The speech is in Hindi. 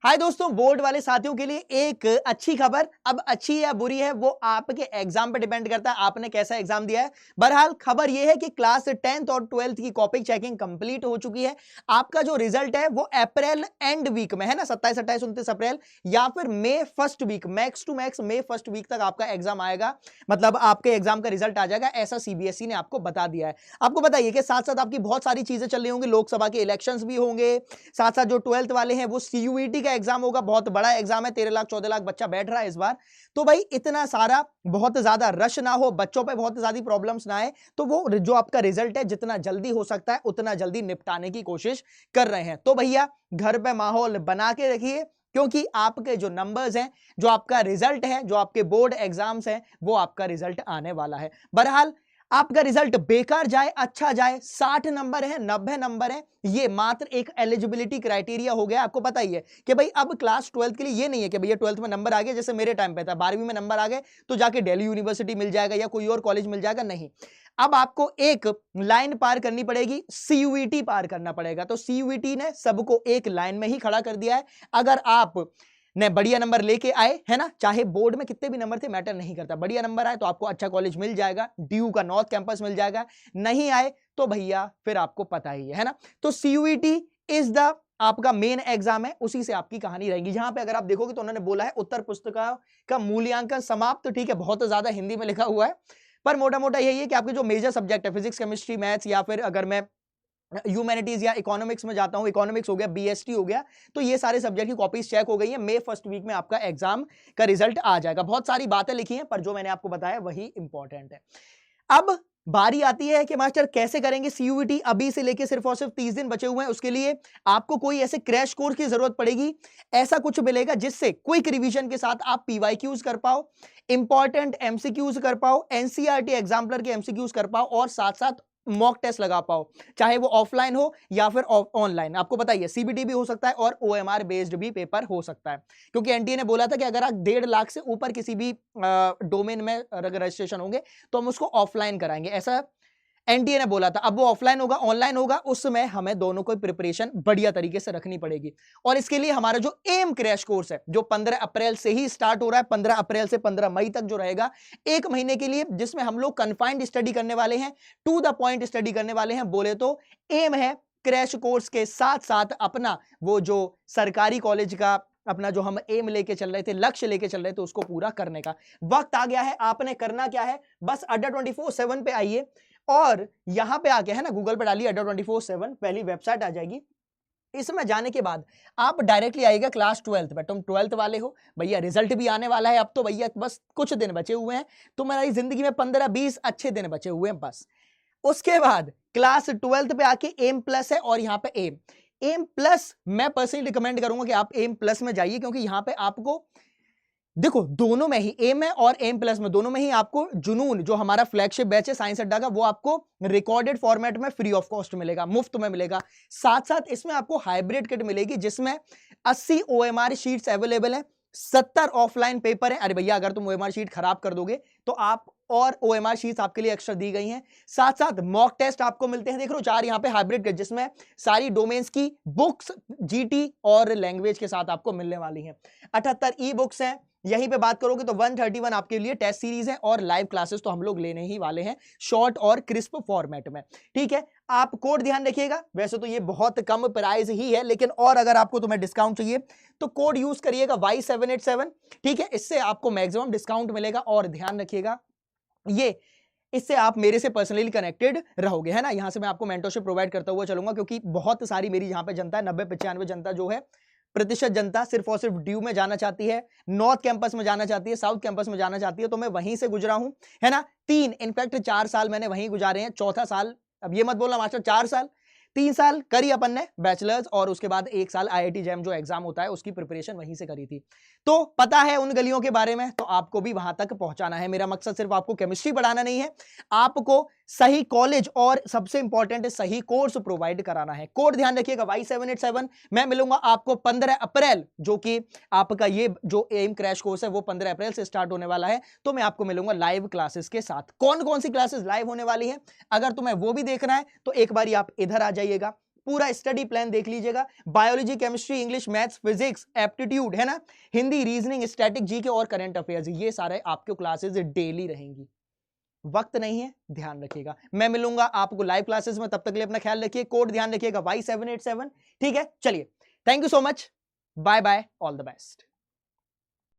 हाय दोस्तों, बोर्ड वाले साथियों के लिए एक अच्छी खबर। अब अच्छी या बुरी है वो आपके एग्जाम पे डिपेंड करता है, आपने कैसा एग्जाम दिया है। बहरहाल खबर ये है कि क्लास 10th और 12th की कॉपी चेकिंग कंप्लीट हो चुकी है। आपका जो रिजल्ट है वो अप्रैल एंड वीक में है ना, 27 28 29 अप्रैल या फिर मई first week, max to max मई फर्स्ट वीक तक आपका एग्जाम आएगा। मतलब आपके एग्जाम का रिजल्ट आ जाएगा, ऐसा सीबीएसई ने आपको बता दिया है। आपको बताइए कि साथ साथ आपकी बहुत सारी चीजें चल रही होंगी, लोकसभा के इलेक्शंस भी होंगे, साथ साथ जो 12th वाले हैं वो सीयूईटी का एग्जाम होगा। बहुत बड़ा एग्जाम है, 13 लाख 14 लाख बच्चा बैठ रहा है इस बार। तो भाई इतना सारा बहुत ज्यादा रश ना हो, बच्चों पे बहुत ज्यादा प्रॉब्लम्स ना आए, तो वो जो आपका रिजल्ट है जितना जल्दी हो सकता है उतना जल्दी निपटाने की कोशिश कर रहे हैं। तो भैया घर पे माहौल बना के रखिए, क्योंकि आपके जो नंबर्स हैं, जो आपका रिजल्ट है, जो आपके बोर्ड एग्जाम्स हैं, वो आपका रिजल्ट आने वाला है। बहरहाल आपका रिजल्ट बेकार जाए अच्छा जाए, 60 नंबर है 90 नंबर है, ये मात्र एक एलिजिबिलिटी क्राइटेरिया हो गया। आपको पता ही है कि भाई अब क्लास 12th के लिए ये नहीं है कि भैया 12th में नंबर आ गए, जैसे मेरे टाइम पे था 12वीं में नंबर आ गए तो जाके दिल्ली यूनिवर्सिटी मिल जाएगा या कोई और कॉलेज मिल जाएगा। नहीं, अब आपको एक लाइन पार करनी पड़ेगी, सीयूईटी पार करना पड़ेगा। तो सीयूईटी ने सबको एक लाइन में ही खड़ा कर दिया है। अगर आप ने बढ़िया नंबर लेके आए है ना, चाहे बोर्ड में कितने भी नंबर थे मैटर नहीं करता, बढ़िया नंबर आए तो आपको अच्छा कॉलेज मिल जाएगा, डीयू का नॉर्थ कैंपस मिल जाएगा। नहीं आए तो भैया फिर आपको पता ही है ना। तो सीयूईटी इज द आपका मेन एग्जाम है, उसी से आपकी कहानी रहेगी। जहां पे अगर आप देखोगे तो उन्होंने बोला है उत्तर पुस्तिका का मूल्यांकन समाप्त, ठीक है, बहुत ज्यादा हिंदी में लिखा हुआ है, पर मोटा मोटा यही है कि आपके जो मेजर सब्जेक्ट है फिजिक्स केमिस्ट्री मैथ्स, या फिर अगर मैं ह्यूमैनिटीज या इकोनॉमिक्स में जाता हूं, इकोनॉमिक्स हो गया, बीएसटी हो गया, तो ये सारे सब्जेक्ट की कॉपीज चेक हो गई है। मई फर्स्ट वीक में आपका एग्जाम का रिजल्ट आ जाएगा। बहुत सारी बातें लिखी हैं पर जो मैंने आपको बताया वही इंपॉर्टेंट है। अब बारी आती है कि मास्टर कैसे करेंगे सीयूईटी। अभी से लेके सिर्फ और सिर्फ 30 दिन बचे हुए हैं, उसके लिए आपको कोई ऐसे क्रैश कोर्स की जरूरत पड़ेगी। ऐसा कुछ मिलेगा जिससे क्विक रिवीजन के साथ आप पीवाईक्यूज कर पाओ, इंपॉर्टेंट एमसीक्यूज कर पाओ, एनसीईआरटी एग्जाम्पलर के एमसीक्यूज कर पाओ, और साथ साथ मॉक टेस्ट लगा पाओ, चाहे वो ऑफलाइन हो या फिर ऑनलाइन। आपको बताइए सीबीटी भी हो सकता है और ओएमआर बेस्ड भी पेपर हो सकता है, क्योंकि एनटीए ने बोला था कि अगर आप 1.5 लाख से ऊपर किसी भी डोमेन में रजिस्ट्रेशन होंगे तो हम उसको ऑफलाइन कराएंगे, ऐसा एनटीए ने बोला था। अब वो ऑफलाइन होगा ऑनलाइन होगा, उस समय हमें दोनों को प्रिपरेशन बढ़िया तरीके से रखनी पड़ेगी। और इसके लिए हमारा जो एम क्रैश कोर्स है, जो 15 अप्रैल से ही स्टार्ट हो रहा है, 15 अप्रैल से 15 मई तक जो रहेगा, एक महीने के लिए, जिसमें हम लोग कन्फाइंड स्टडी करने वाले हैं, टू द पॉइंट स्टडी करने वाले हैं। बोले तो एम है क्रैश कोर्स के साथ साथ अपना वो जो सरकारी कॉलेज का अपना जो हम एम लेके चल रहे थे, लक्ष्य लेके चल रहे थे, उसको पूरा करने का वक्त आ गया है। आपने करना क्या है, बस अड्डा 24/7 पे आइए और यहां पे आके है ना, गूगल पे डालिए अड्डा 24/7, पहली वेबसाइट आ जाएगी। इसमें जाने के बाद आप डायरेक्टली आएगा क्लास 12th पे। तुम 12th वाले हो भैया, रिजल्ट भी आने वाला है, अब तो भैया बस कुछ दिन बचे हुए हैं, तुम्हारी जिंदगी में 15-20 अच्छे दिन बचे हुए हैं बस। उसके बाद क्लास 12th पे आके एम प्लस है, और यहां पे एम प्लस मैं पर्सनली रिकमेंड करूंगा कि आप एम प्लस में जाइए, क्योंकि यहां पे आपको देखो दोनों में ही, एम में और एम प्लस में, दोनों में ही आपको जुनून जो हमारा फ्लैगशिप बैच है साइंस अड्डा का, वो आपको रिकॉर्डेड फॉर्मेट में फ्री ऑफ कॉस्ट मिलेगा, मुफ्त में मिलेगा। साथ साथ इसमें आपको हाइब्रिड किट मिलेगी जिसमें 80 ओएमआर शीट्स अवेलेबल है, 70 ऑफलाइन पेपर है। अरे भैया अगर तुम ओएमआर शीट खराब कर दोगे तो आप, और ओएमआर शीट्स आपके लिए एक्स्ट्रा दी गई हैं। साथ साथ मॉक टेस्ट आपको मिलते हैं, देख लो 4 यहां पे हाइब्रिड किट, जिसमें सारी डोमेन्स की बुक्स जीटी और लैंग्वेज के साथ आपको मिलने वाली हैं। 78 ई बुक्स हैं। यहीं पे बात करोगे तो 131 आपके लिए टेस्ट सीरीज है, और लाइव क्लासेस तो हम लोग लेने ही वाले हैं शॉर्ट और क्रिस्प फॉर्मेट में, ठीक है। आप कोड ध्यान रखिएगा, वैसे तो ये बहुत कम प्राइस ही है, लेकिन और अगर आपको तुम्हें डिस्काउंट चाहिए तो कोड यूज करिएगा Y787, ठीक है, इससे आपको मैक्सिमम डिस्काउंट मिलेगा। और ध्यान रखिएगा ये, इससे आप मेरे से पर्सनली कनेक्टेड रहोगे, है ना। यहां से मैं आपको मेंटरशिप प्रोवाइड करता हुआ चलूंगा, क्योंकि बहुत सारी मेरी यहां पे जनता है, 90-95 जनता जो है, प्रतिशत जनता सिर्फ और सिर्फ ड्यू में जाना चाहती है, नॉर्थ कैंपस में जाना चाहती है, साउथ कैंपस में जाना चाहती है, तो मैं वहीं से गुजरा हूं, है ना। 3 इनफैक्ट 4 साल मैंने वहीं गुजारे हैं, चौथा साल, अब ये मत बोलना मास्टर 4 साल, 3 साल करी अपन ने बैचलर्स, और उसके बाद 1 साल आईआईटी जैम जो एग्जाम होता है उसकी प्रिपरेशन वहीं से करी थी। तो पता है उन गलियों के बारे में, तो आपको भी वहां तक पहुंचाना है। मेरा मकसद सिर्फ आपको केमिस्ट्री पढ़ाना नहीं है, आपको सही कॉलेज और सबसे इंपॉर्टेंट है सही कोर्स प्रोवाइड कराना है। कोड ध्यान रखिएगा Y787। मैं मिलूंगा आपको 15 अप्रैल, जो कि आपका ये जो एम क्रैश कोर्स है वो 15 अप्रैल से स्टार्ट होने वाला है, तो मैं आपको मिलूंगा लाइव क्लासेस के साथ। कौन कौन सी क्लासेस लाइव होने वाली है, अगर तुम्हें वो भी देखना है तो एक बार आप इधर आ जाइएगा, पूरा स्टडी प्लान देख लीजिएगा। Biology, chemistry, English, maths, physics, aptitude है ना, हिंदी, रीजनिंग, स्टैटिक, जीके और करंट अफेयर्स, ये सारे आपके क्लासेस डेली रहेंगी। वक्त नहीं है, ध्यान रखिएगा। मैं मिलूंगा आपको लाइव क्लासेस में, तब तक के लिए अपना ख्याल रखिए। कोड ध्यान रखिएगा Y787। ठीक है, चलिए, thank you so much, bye bye, all the best.